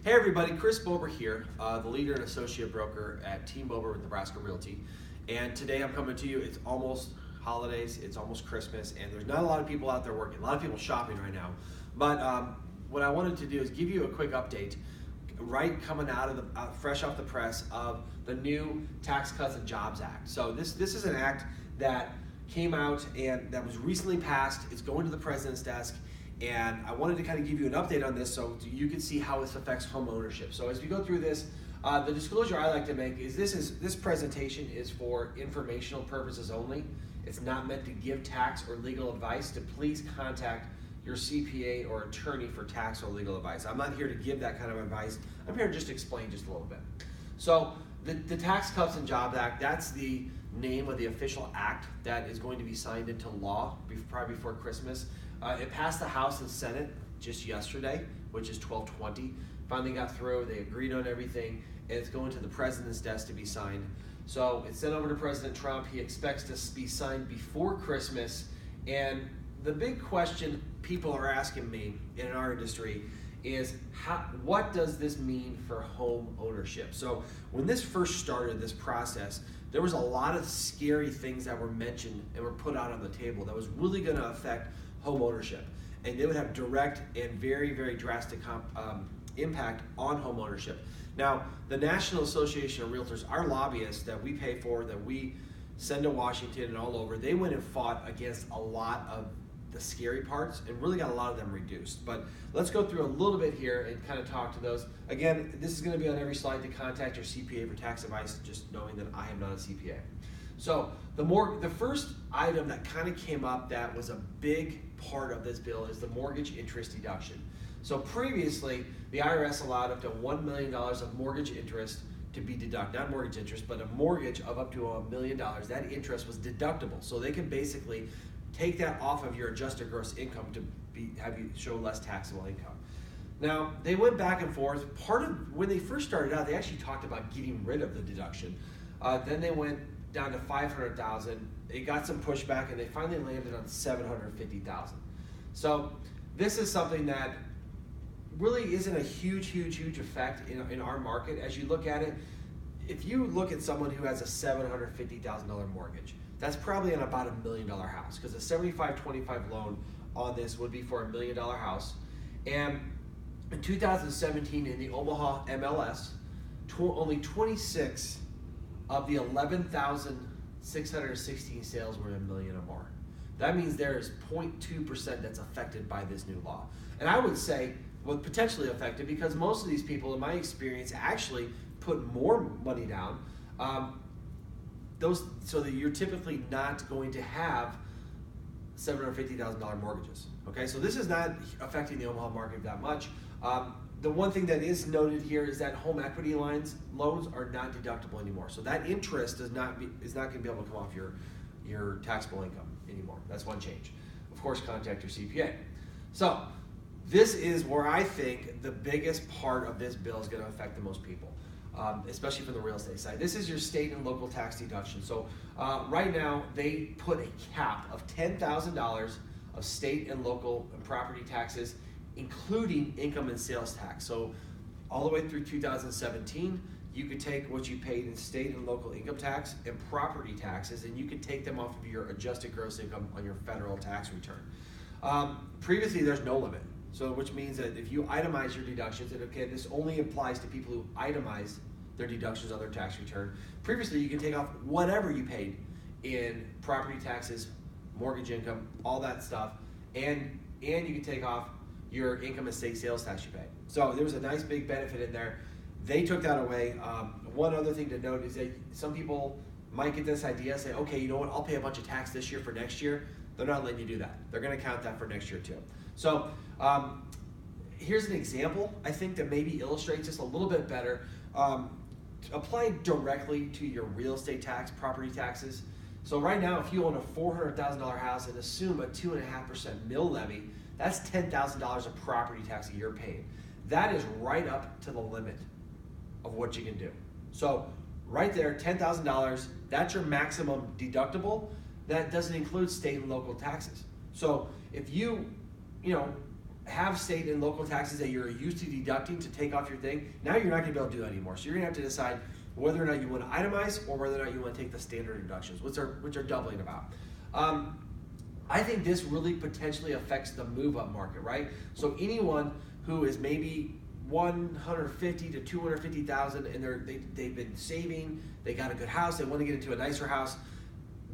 Hey everybody, Chris Bober here, the leader and associate broker at Team Bober with Nebraska Realty. And today I'm coming to you, it's almost holidays, it's almost Christmas, and there's not a lot of people out there working, a lot of people shopping right now. But what I wanted to do is give you a quick update, right coming out of the, fresh off the press of the new Tax Cuts and Jobs Act. So this is an act that came out and that was recently passed. It's going to the president's desk. And I wanted to kind of give you an update on this so you can see how this affects home ownership. So as we go through this, the disclosure I like to make is this presentation is for informational purposes only. It's not meant to give tax or legal advice. To please contact your CPA or attorney for tax or legal advice. I'm not here to give that kind of advice. I'm here to just explain just a little bit. So the Tax Cuts and Jobs Act, that's the name of the official act that is going to be signed into law probably before Christmas. It passed the House and Senate just yesterday, which is 12/20. Finally got through, they agreed on everything, and it's going to the president's desk to be signed. So it's sent over to President Trump. He expects to be signed before Christmas. And the big question people are asking me in our industry is what does this mean for home ownership? So when this first started, this process, there was a lot of scary things that were mentioned and were put out on the table that was really going to affect home ownership, and they would have direct and very, very drastic impact on home ownership. Now, the National Association of Realtors, our lobbyists that we pay for, that we send to Washington and all over, they went and fought against a lot of the scary parts and really got a lot of them reduced. But let's go through a little bit here and kind of talk to those. Again, this is going to be on every slide to contact your CPA for tax advice, just knowing that I am not a CPA. So the first item that kind of came up that was a big part of this bill is the mortgage interest deduction. So previously, the IRS allowed up to $1 million of mortgage interest to be deducted, not mortgage interest, but a mortgage of up to $1 million. That interest was deductible. So they can basically take that off of your adjusted gross income to have you show less taxable income. Now, they went back and forth. Part of when they first started out, they actually talked about getting rid of the deduction. Then they went down to $500,000. It got some pushback, and they finally landed on $750,000. So this is something that really isn't a huge effect in our market. As you look at it, if you look at someone who has a $750,000 mortgage, that's probably on about $1 million house, because a 75-25 loan on this would be for $1 million house. And in 2017 in the Omaha MLS, only 26 of the 11,616 sales were $1 million or more. That means there is 0.2% that's affected by this new law. And I would say, well, potentially affected, because most of these people, in my experience, actually put more money down. So that you're typically not going to have $750,000 mortgages. Okay, so this is not affecting the Omaha market that much. The one thing that is noted here is that home equity loans are not deductible anymore. So that interest is not going to be able to come off your taxable income anymore. That's one change. Of course, contact your CPA. So this is where I think the biggest part of this bill is going to affect the most people, especially from the real estate side. This is your state and local tax deduction. So right now, they put a cap of $10,000 of state and local and property taxes, including income and sales tax. So all the way through 2017, you could take what you paid in state and local income tax and property taxes, and you could take them off of your adjusted gross income on your federal tax return. Previously, there's no limit. So which means that if you itemize your deductions, and okay, this only applies to people who itemize their deductions on their tax return. Previously, you can take off whatever you paid in property taxes, mortgage income, all that stuff, and you can take off your income and state sales tax you pay. So there was a nice big benefit in there. They took that away. One other thing to note is that some people might get this idea, say, okay, you know what, I'll pay a bunch of tax this year for next year. They're not letting you do that. They're going to count that for next year too. So here's an example, I think, that maybe illustrates this a little bit better. Apply directly to your real estate tax, property taxes. So right now, if you own a $400,000 house and assume a 2.5% mill levy, that's $10,000 of property tax a year paid. That is right up to the limit of what you can do. So right there, $10,000, that's your maximum deductible. That doesn't include state and local taxes. So if you have state and local taxes that you're used to deducting to take off your thing, now you're not going to be able to do that anymore. So you're going to have to decide whether or not you want to itemize or whether or not you want to take the standard deductions, which are doubling about. I think this really potentially affects the move-up market, right? So anyone who is maybe 150 to 250,000 and they've been saving, they got a good house, they want to get into a nicer house,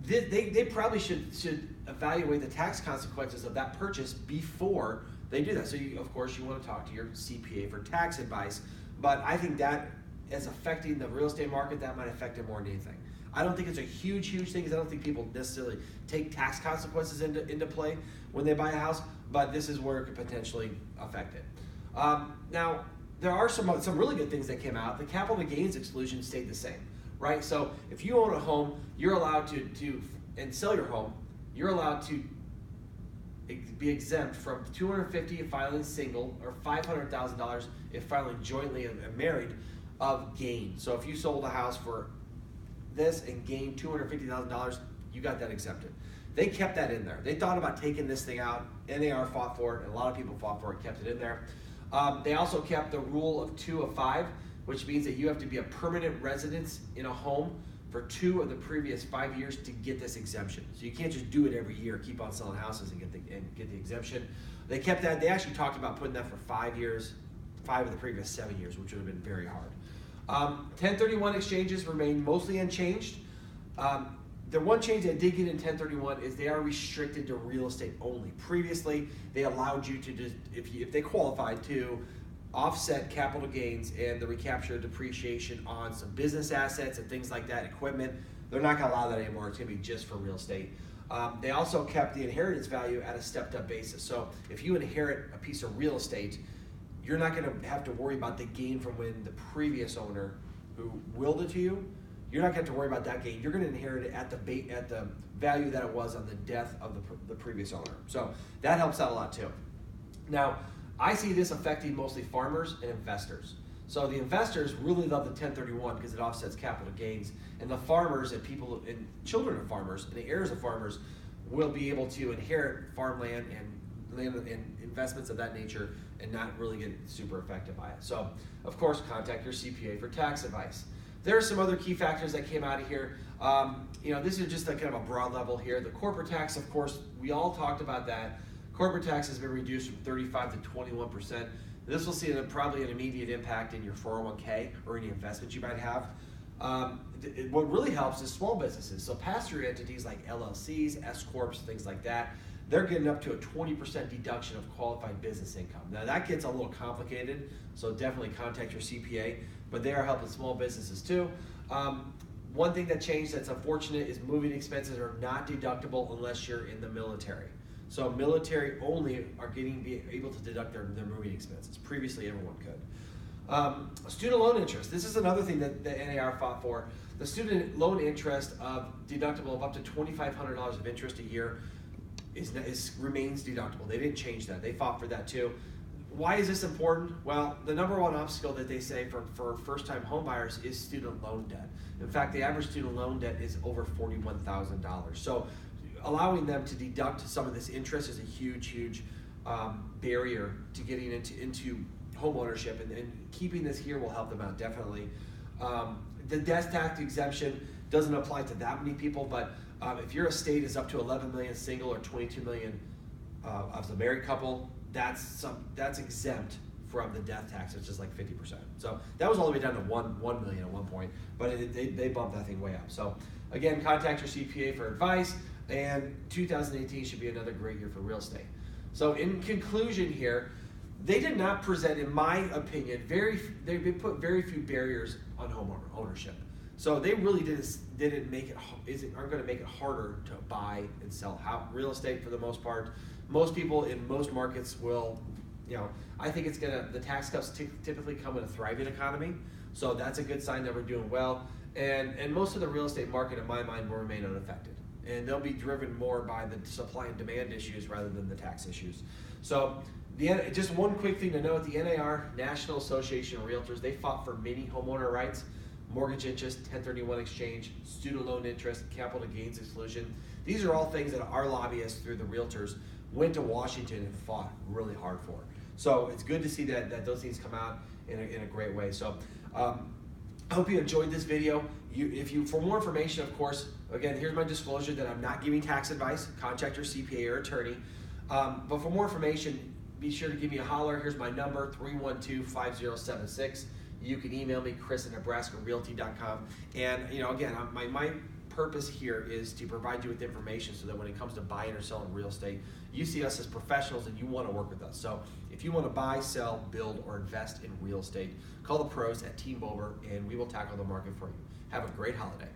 they probably should evaluate the tax consequences of that purchase before they do that. So of course you want to talk to your CPA for tax advice, but I think that is affecting the real estate market. That might affect it more than anything. I don't think it's a huge thing, because I don't think people necessarily take tax consequences into play when they buy a house, but this is where it could potentially affect it. Now, there are some really good things that came out. The capital gains exclusion stayed the same, right? So if you own a home, you're allowed to and sell your home, you're allowed to be exempt from $250,000 if filing single, or $500,000 if filing jointly and married of gain. So if you sold a house for this and gained $250,000, you got that exempted. They kept that in there. They thought about taking this thing out. NAR fought for it, and a lot of people fought for it, kept it in there. They also kept the rule of 2 of 5, which means that you have to be a permanent resident in a home for 2 of the previous 5 years to get this exemption. So you can't just do it every year, keep on selling houses and get the exemption. They kept that. They actually talked about putting that for 5 years, 5 of the previous 7 years, which would have been very hard. 1031 exchanges remain mostly unchanged. The one change that did get in 1031 is they are restricted to real estate only. Previously, they allowed you to just, if they qualified, to offset capital gains and the recapture depreciation on some business assets and things like that, equipment. They're not going to allow that anymore. It's going to be just for real estate. They also kept the inheritance value at a stepped-up basis. So if you inherit a piece of real estate, you're not going to have to worry about the gain from when the previous owner who willed it to you, you're not going to have to worry about that gain. You're going to inherit it at the value that it was on the death of the previous owner. So that helps out a lot too. Now, I see this affecting mostly farmers and investors. So the investors really love the 1031 because it offsets capital gains, and the farmers and people and children of farmers and the heirs of farmers will be able to inherit farmland and land and investments of that nature and not really get super affected by it. So, of course, contact your CPA for tax advice. There are some other key factors that came out of here. This is just a kind of a broad level here. The corporate tax, of course, we all talked about that. Corporate tax has been reduced from 35 to 21%. This will see probably an immediate impact in your 401k or any investments you might have. What really helps is small businesses. So pass-through entities like LLCs, S-corps, things like that, they're getting up to a 20% deduction of qualified business income. Now that gets a little complicated, so definitely contact your CPA, but they are helping small businesses too. One thing that changed that's unfortunate is moving expenses are not deductible unless you're in the military. So military only are be able to deduct their moving expenses. Previously, everyone could. Student loan interest. This is another thing that the NAR fought for. The student loan interest deductible of up to $2,500 of interest a year remains deductible. They didn't change that. They fought for that too. Why is this important? Well, the number one obstacle that they say for first-time home buyers is student loan debt. In fact, the average student loan debt is over $41,000. So allowing them to deduct some of this interest is a huge barrier to getting into home ownership, and keeping this here will help them out definitely. The death tax exemption doesn't apply to that many people, but if your estate is up to 11 million single or 22 million of the married couple, that's exempt from the death tax, which is like 50%. So that was all the way down to 1 million at one point, but they bumped that thing way up. So again, contact your CPA for advice, and 2018 should be another great year for real estate. So in conclusion here, they did not present, in my opinion, they put very few barriers on home ownership. So they really aren't going to make it harder to buy and sell real estate for the most part. Most people in most markets will, I think the tax cuts typically come in a thriving economy. So that's a good sign that we're doing well. And most of the real estate market, in my mind, will remain unaffected. And they'll be driven more by the supply and demand issues rather than the tax issues. So just one quick thing to note, the NAR, National Association of Realtors, they fought for many homeowner rights: mortgage interest, 1031 exchange, student loan interest, capital gains exclusion. These are all things that our lobbyists through the realtors went to Washington and fought really hard for. So it's good to see that those things come out in a great way. So I hope you enjoyed this video. For more information, of course, again, here's my disclosure that I'm not giving tax advice. Contact your CPA or attorney. But for more information, be sure to give me a holler. Here's my number, 312-5076. You can email me, chris@nebraskarealty.com. And again, my purpose here is to provide you with information so that when it comes to buying or selling real estate, you see us as professionals and you want to work with us. So if you want to buy, sell, build, or invest in real estate, call the pros at Team Bober and we will tackle the market for you. Have a great holiday.